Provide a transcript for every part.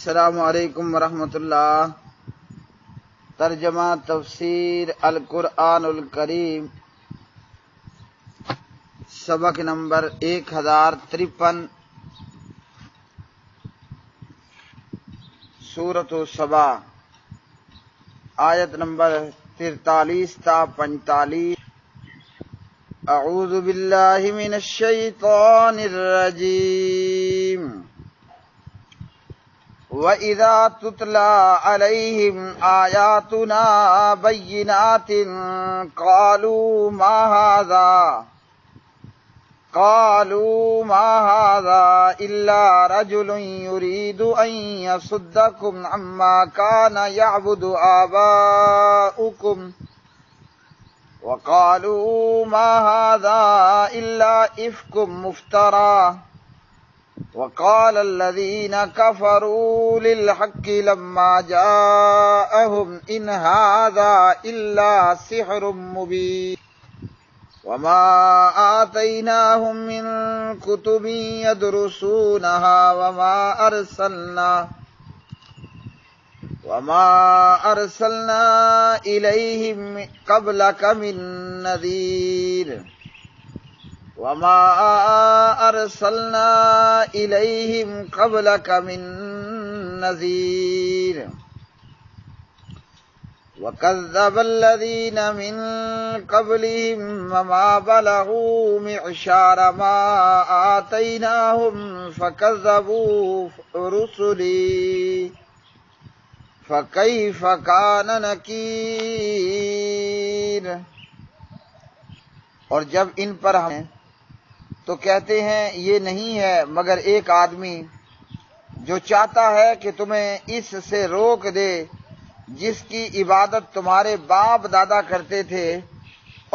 السلام علیکم ورحمۃ اللہ۔ ترجمہ تفسیر القرآن الکریم، سبق نمبر 1053، سورۃ سبا، آیت نمبر 43 تا 45۔ اعوذ باللہ من الشیطان الرجیم۔ وَإِذَا تُتْلَىٰ عَلَيْهِمْ آيَاتُنَا بَيِّنَاتٍ قَالُوا مَا هَٰذَا إِلَّا رَجُلٌ يُرِيدُ أَن يَصُدَّكُمْ عَمَّا كَانَ يَعْبُدُ آبَاؤُكُمْ وَقَالُوا مَا هَٰذَا إِلَّا إِفْكٌ مُفْتَرًى وقال الذين كفروا للحق لما جاءهم إن هذا إلا سحر مبين وما آتيناهم من كتب يدرسونها وما أرسلنا إليهم قبلك من نذير وكذب الذين من قبلهم وما بلغوا معشار ما آتيناهم فكذبوا رسلي فكيف كان نكير۔ اور جب ان پر ہم تو کہتے ہیں یہ نہیں ہے مگر ایک آدمی جو چاہتا ہے کہ تمہیں اس سے روک دے جس کی عبادت تمہارے باپ دادا کرتے تھے،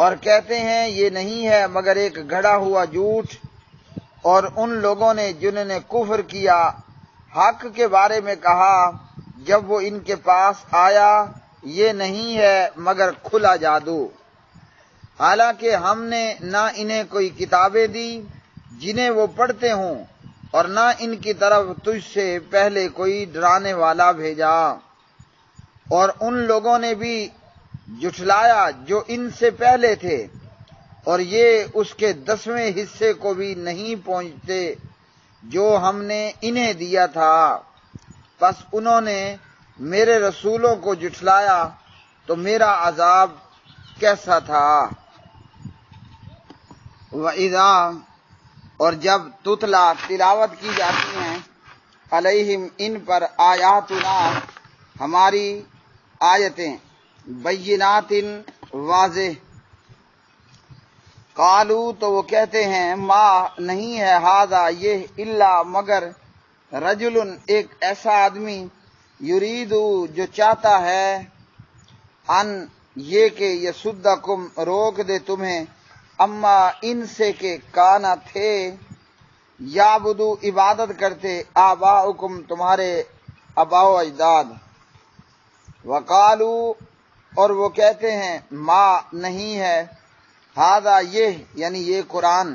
اور کہتے ہیں یہ نہیں ہے مگر ایک گھڑا ہوا جھوٹ۔ اور ان لوگوں نے جنہوں نے کفر کیا حق کے بارے میں کہا جب وہ ان کے پاس آیا، یہ نہیں ہے مگر کھلا جادو، حالانکہ ہم نے نہ انہیں کوئی کتابیں دی جنہیں وہ پڑھتے ہوں اور نہ ان کی طرف تجھ سے پہلے کوئی ڈرانے والا بھیجا۔ اور ان لوگوں نے بھی جھٹلایا جو ان سے پہلے تھے، اور یہ اس کے 10ویں حصے کو بھی نہیں پہنچتے جو ہم نے انہیں دیا تھا۔ پس انہوں نے میرے رسولوں کو جھٹلایا تو میرا عذاب کیسا تھا۔ وَإِذَا، اور جب تتلا تلاوت کی جاتی ہیں، علیہم ان پر، آیاتنا ہماری آیتیں، بینات واضح، قالو تو وہ کہتے ہیں، ما نہیں ہے، ہذا یہ، الا مگر، رجل ایک ایسا آدمی، یریدو جو چاہتا ہے، ان یہ کہ یصدکم روک دے تمہیں، اما ان سے کہ کانا تھے، یعبدو عبادت کرتے، آباؤکم تمہارے آباء و اجداد، وقالو اور وہ کہتے ہیں، ما نہیں ہے، ہذا یہ یعنی یہ قرآن،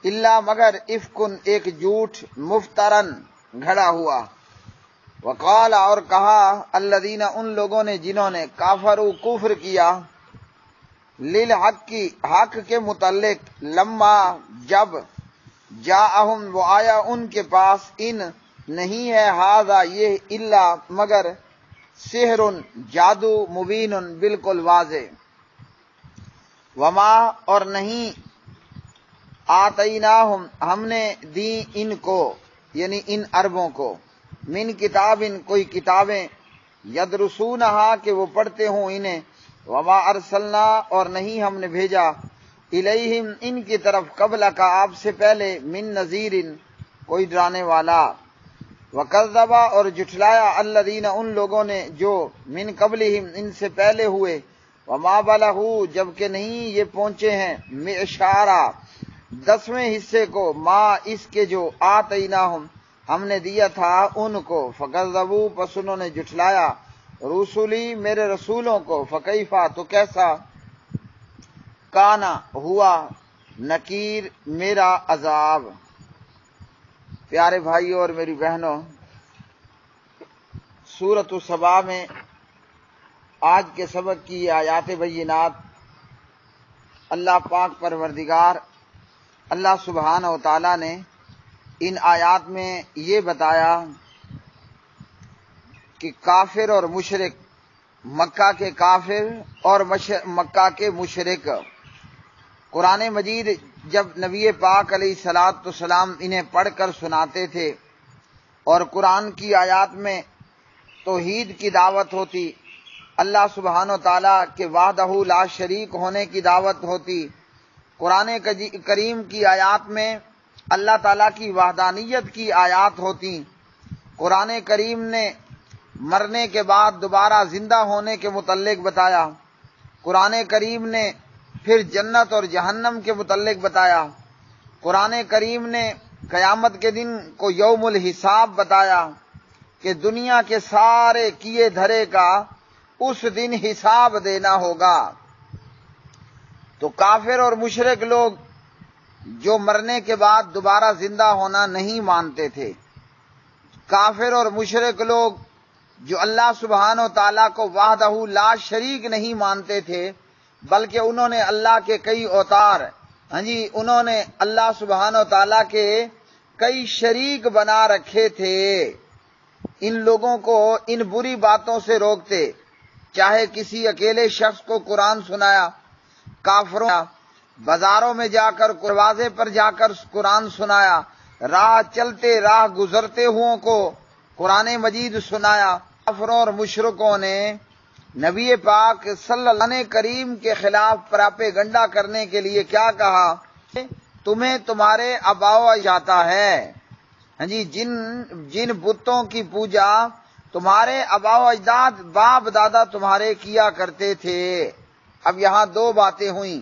الا مگر، افکن ایک جھوٹ، مفترن گھڑا ہوا، وقال اور کہا، الذین ان لوگوں نے جنہوں نے، کافروا کفر کیا، للحق کی حق کے متعلق، لما جب، جاءہم وہ آیا ان کے پاس، ان نہیں ہے، ھذا یہ، الا مگر، سحر جادو، مبین بالکل واضح، وما اور نہیں، آتیناہم ہم نے دی ان کو یعنی ان عربوں کو، من کتاب کوئی کتابیں، یدرسونہا کہ وہ پڑھتے ہوں انہیں، وما ارسلنا اور نہیں ہم نے بھیجا، الیہم ان کی طرف، قبل کا آپ سے پہلے، من نذیر کوئی ڈرانے والا، وکذب اور جھٹلایا، الذین ان لوگوں نے جو، من قبلہم ان سے پہلے ہوئے، وما بلغوا جبکہ نہیں یہ پہنچے ہیں، معشارا 10ویں حصے کو، ما اس کے جو، آتیناہم ہم نے دیا تھا ان کو، فکذبوا پس انہوں نے جھٹلایا، رسولی میرے رسولوں کو، فکیفا تو کیسا، کانا ہوا، نکیر میرا عذاب۔ پیارے بھائیوں اور میری بہنوں، سورۃ السبا میں آج کے سبق کی آیات بینات اللہ پاک پروردگار اللہ سبحانہ و تعالیٰ نے ان آیات میں یہ بتایا کہ کافر اور مشرک، مکہ کے کافر اور مکہ کے مشرک، قرآن مجید جب نبی پاک علیہ الصلاۃ والسلام انہیں پڑھ کر سناتے تھے اور قرآن کی آیات میں توحید کی دعوت ہوتی، اللہ سبحانہ و تعالیٰ کے وحدہ لا شریک ہونے کی دعوت ہوتی، قرآن کریم کی آیات میں اللہ تعالیٰ کی وحدانیت کی آیات ہوتی، قرآن کریم نے مرنے کے بعد دوبارہ زندہ ہونے کے متعلق بتایا، قرآن کریم نے پھر جنت اور جہنم کے متعلق بتایا، قرآن کریم نے قیامت کے دن کو یوم الحساب بتایا کہ دنیا کے سارے کیے دھرے کا اس دن حساب دینا ہوگا۔ تو کافر اور مشرک لوگ جو مرنے کے بعد دوبارہ زندہ ہونا نہیں مانتے تھے، کافر اور مشرک لوگ جو اللہ سبحانہ و تعالیٰ کو وحدہ لا شریک نہیں مانتے تھے، بلکہ انہوں نے اللہ کے کئی اوتار، انہوں نے اللہ سبحانہ و تعالیٰ کے کئی شریک بنا رکھے تھے، ان لوگوں کو ان بری باتوں سے روکتے، چاہے کسی اکیلے شخص کو قرآن سنایا، کافروں بازاروں میں جا کر دروازے پر جا کر قرآن سنایا، راہ چلتے راہ گزرتے ہوں کو قرآن مجید سنایا، کافروں اور مشرکوں نے نبی پاک صلی اللہ علیہ کریم کے خلاف پراپیگنڈا کرنے کے لیے کیا کہا؟ تمہیں تمہارے آباؤ جاتا ہے، جن بتوں کی پوجا تمہارے آباؤ اجداد باپ دادا تمہارے کیا کرتے تھے۔ اب یہاں دو باتیں ہوئیں،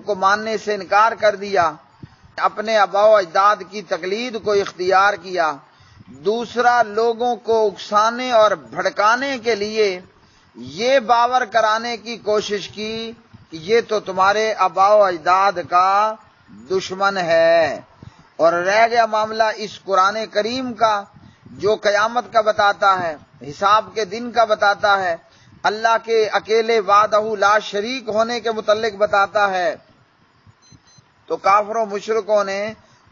کو ماننے سے انکار کر دیا، اپنے آباؤ اجداد کی تقلید کو اختیار کیا، دوسرا لوگوں کو اکسانے اور بھڑکانے کے لیے یہ باور کرانے کی کوشش کی کہ یہ تو تمہارے آباؤ اجداد کا دشمن ہے، اور رہ گیا معاملہ اس قرآن کریم کا جو قیامت کا بتاتا ہے، حساب کے دن کا بتاتا ہے، اللہ کے اکیلے وحدہ لا شریک ہونے کے متعلق بتاتا ہے۔ تو کافروں مشرکوں نے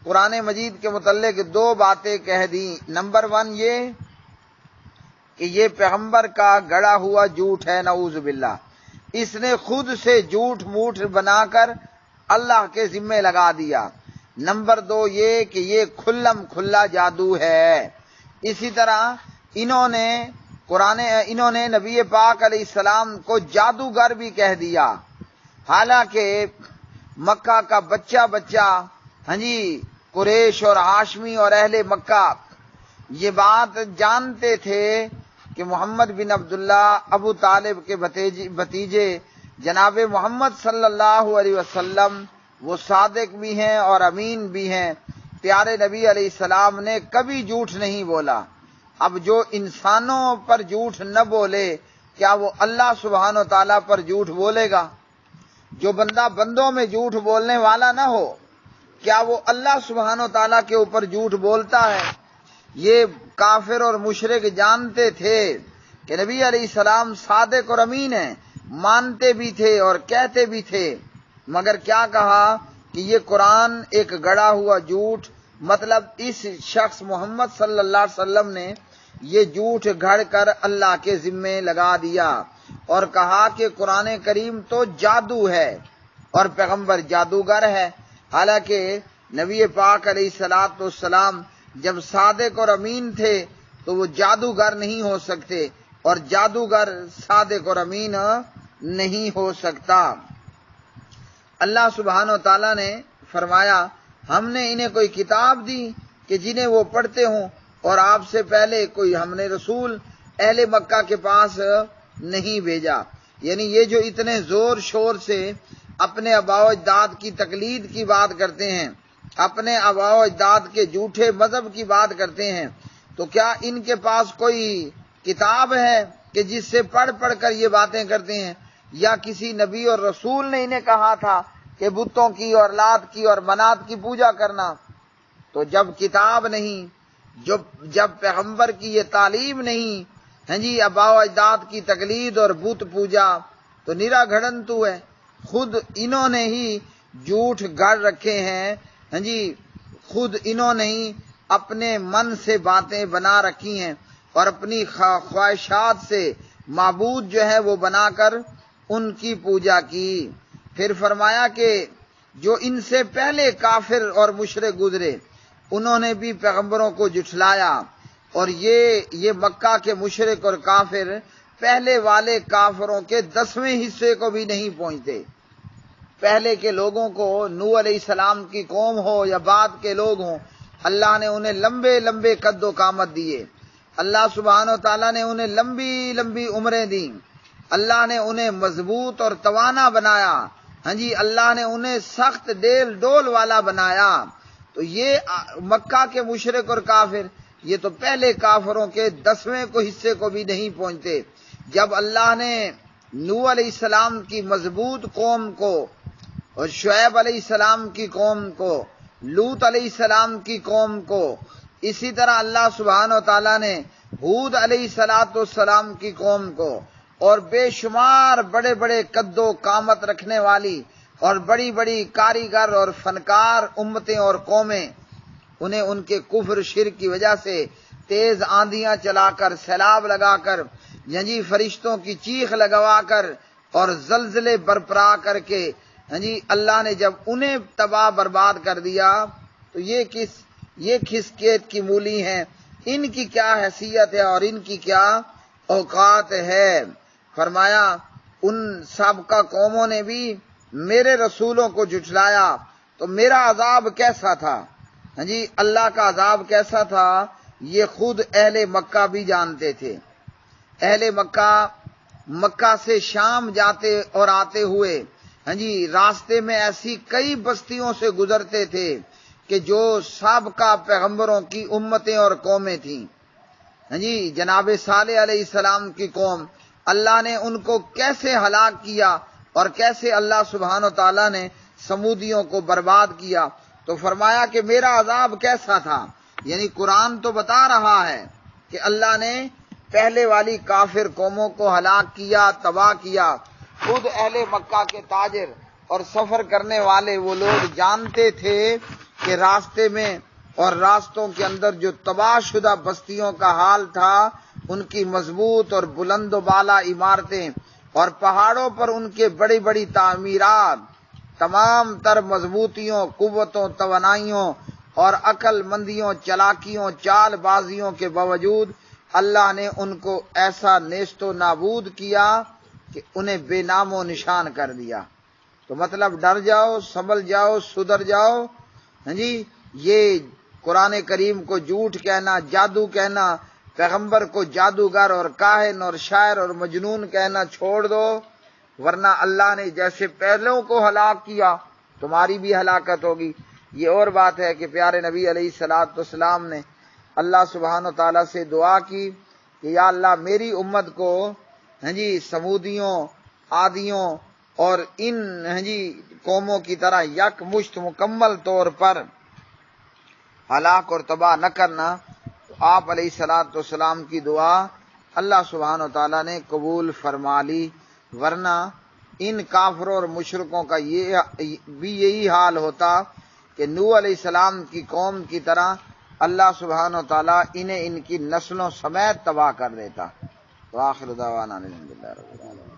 قرآن مجید کے متعلق دو باتیں کہہ دیں۔ نمبر 1 یہ کہ یہ پیغمبر کا گڑا ہوا جھوٹ ہے، نعوذ باللہ، اس نے خود سے جھوٹ موٹ بنا کر اللہ کے ذمے لگا دیا۔ نمبر 2 یہ کہ یہ کھلم کھلا جادو ہے۔ اسی طرح انہوں نے نبی پاک علیہ السلام کو جادوگر بھی کہہ دیا، حالانکہ مکہ کا بچہ قریش اور ہاشمی اور اہل مکہ یہ بات جانتے تھے کہ محمد بن عبداللہ ابو طالب کے بھتیجے جناب محمد صلی اللہ علیہ وسلم وہ صادق بھی ہیں اور امین بھی ہیں، پیارے نبی علیہ السلام نے کبھی جھوٹ نہیں بولا۔ اب جو انسانوں پر جھوٹ نہ بولے، کیا وہ اللہ سبحانہ و تعالیٰ پر جھوٹ بولے گا؟ جو بندہ بندوں میں جھوٹ بولنے والا نہ ہو، کیا وہ اللہ سبحانہ و تعالیٰ کے اوپر جھوٹ بولتا ہے؟ یہ کافر اور مشرک جانتے تھے کہ نبی علیہ السلام صادق اور امین ہیں، مانتے بھی تھے اور کہتے بھی تھے، مگر کیا کہا کہ یہ قرآن ایک گڑا ہوا جھوٹ، مطلب اس شخص محمد صلی اللہ علیہ وسلم نے یہ جھوٹ گھڑ کر اللہ کے ذمے لگا دیا اور کہا کہ قرآن کریم تو جادو ہے اور پیغمبر جادوگر ہے، حالانکہ نبی پاک علیہ الصلاۃ والسلام جب صادق اور امین تھے تو وہ جادوگر نہیں ہو سکتے، اور جادوگر صادق اور امین نہیں ہو سکتا۔ اللہ سبحانہ و تعالیٰ نے فرمایا ہم نے انہیں کوئی کتاب دی کہ جنہیں وہ پڑھتے ہوں، اور آپ سے پہلے کوئی ہم نے رسول اہل مکہ کے پاس نہیں بھیجا۔ یعنی یہ جو اتنے زور شور سے اپنے آباء و اجداد کی تقلید کی بات کرتے ہیں، اپنے آباء و اجداد کے جھوٹے مذہب کی بات کرتے ہیں، تو کیا ان کے پاس کوئی کتاب ہے کہ جس سے پڑھ پڑھ کر یہ باتیں کرتے ہیں؟ یا کسی نبی اور رسول نے انہیں کہا تھا کہ بتوں کی اور لات کی اور منات کی پوجا کرنا؟ تو جب کتاب نہیں، جب پیغمبر کی یہ تعلیم نہیں آباء و اجداد کی تقلید اور بت پوجا تو نرا گھڑنتو ہے، خود انہوں نے ہی جھوٹ گڑ رکھے ہیں، خود انہوں نے ہی اپنے من سے باتیں بنا رکھی ہیں اور اپنی خواہشات سے معبود جو ہے وہ بنا کر ان کی پوجا کی۔ پھر فرمایا کہ جو ان سے پہلے کافر اور مشرک گزرے انہوں نے بھی پیغمبروں کو جھٹلایا، اور یہ مکہ کے مشرک اور کافر پہلے والے کافروں کے 10ویں حصے کو بھی نہیں پہنچتے۔ پہلے کے لوگوں کو، نوح علیہ السلام کی قوم ہو یا بعد کے لوگ ہوں، اللہ نے انہیں لمبے لمبے قد و قامت دیے، اللہ سبحانہ و تعالیٰ نے انہیں لمبی لمبی عمریں دیں، اللہ نے انہیں مضبوط اور توانا بنایا، اللہ نے انہیں سخت ڈیل ڈول والا بنایا۔ تو یہ مکہ کے مشرک اور کافر یہ تو پہلے کافروں کے 10ویں حصے کو بھی نہیں پہنچتے۔ جب اللہ نے نوح علیہ السلام کی مضبوط قوم کو اور شعیب علیہ السلام کی قوم کو، لوط علیہ السلام کی قوم کو، اسی طرح اللہ سبحانہ و تعالیٰ نے ہود علیہ السلام کی قوم کو، اور بے شمار بڑے بڑے قد و قامت رکھنے والی اور بڑی بڑی کاریگر اور فنکار امتیں اور قومیں، انہیں ان کے کفر شرک کی وجہ سے تیز آندیاں چلا کر، سیلاب لگا کر، فرشتوں کی چیخ لگوا کر اور زلزلے برپا کر کے اللہ نے جب انہیں تباہ برباد کر دیا تو یہ کس کیت کی مولی ہیں، ان کی کیا حیثیت ہے اور ان کی کیا اوقات ہے۔ فرمایا ان سابقہ قوموں نے بھی میرے رسولوں کو جھٹلایا تو میرا عذاب کیسا تھا، اللہ کا عذاب کیسا تھا یہ خود اہل مکہ بھی جانتے تھے۔ اہل مکہ سے شام جاتے اور آتے ہوئے راستے میں ایسی کئی بستیوں سے گزرتے تھے کہ جو سابقہ پیغمبروں کی امتیں اور قومیں تھیں۔ جناب صالح علیہ السلام کی قوم، اللہ نے ان کو کیسے ہلاک کیا اور کیسے اللہ سبحانہ و تعالیٰ نے سمودیوں کو برباد کیا۔ تو فرمایا کہ میرا عذاب کیسا تھا، یعنی قرآن تو بتا رہا ہے کہ اللہ نے پہلے والی کافر قوموں کو ہلاک کیا، تباہ کیا۔ خود اہل مکہ کے تاجر اور سفر کرنے والے وہ لوگ جانتے تھے کہ راستے میں اور راستوں کے اندر جو تباہ شدہ بستیوں کا حال تھا، ان کی مضبوط اور بلند و بالا عمارتیں اور پہاڑوں پر ان کے بڑی بڑی تعمیرات، تمام تر مضبوطیوں، قوتوں، توانائیوں اور عقل مندیوں، چالاکیوں، چال بازیوں کے باوجود اللہ نے ان کو ایسا نیست و نابود کیا کہ انہیں بے نام و نشان کر دیا۔ تو مطلب ڈر جاؤ، سنبھل جاؤ، سدھر جاؤ۔ یہ قرآن کریم کو جھوٹ کہنا، جادو کہنا، پیغمبر کو جادوگر اور کاہن اور شاعر اور مجنون کہنا چھوڑ دو، ورنہ اللہ نے جیسے پہلوں کو ہلاک کیا تمہاری بھی ہلاکت ہوگی۔ یہ اور بات ہے کہ پیارے نبی علیہ السلام نے اللہ سبحانہ و تعالیٰ سے دعا کی کہ یا اللہ میری امت کو سمودیوں، عادیوں اور ان قوموں کی طرح یک مشت مکمل طور پر ہلاک اور تباہ نہ کرنا۔ تو آپ علیہ السلام کی دعا اللہ سبحانہ و تعالیٰ نے قبول فرما لی، ورنہ ان کافروں اور مشرکوں کا یہی حال ہوتا کہ نوح علیہ السلام کی قوم کی طرح اللہ سبحانہ و تعالیٰ انہیں ان کی نسلوں سمیت تباہ کر دیتا۔ تو آخر دعوانا الحمدللہ رب العالمین۔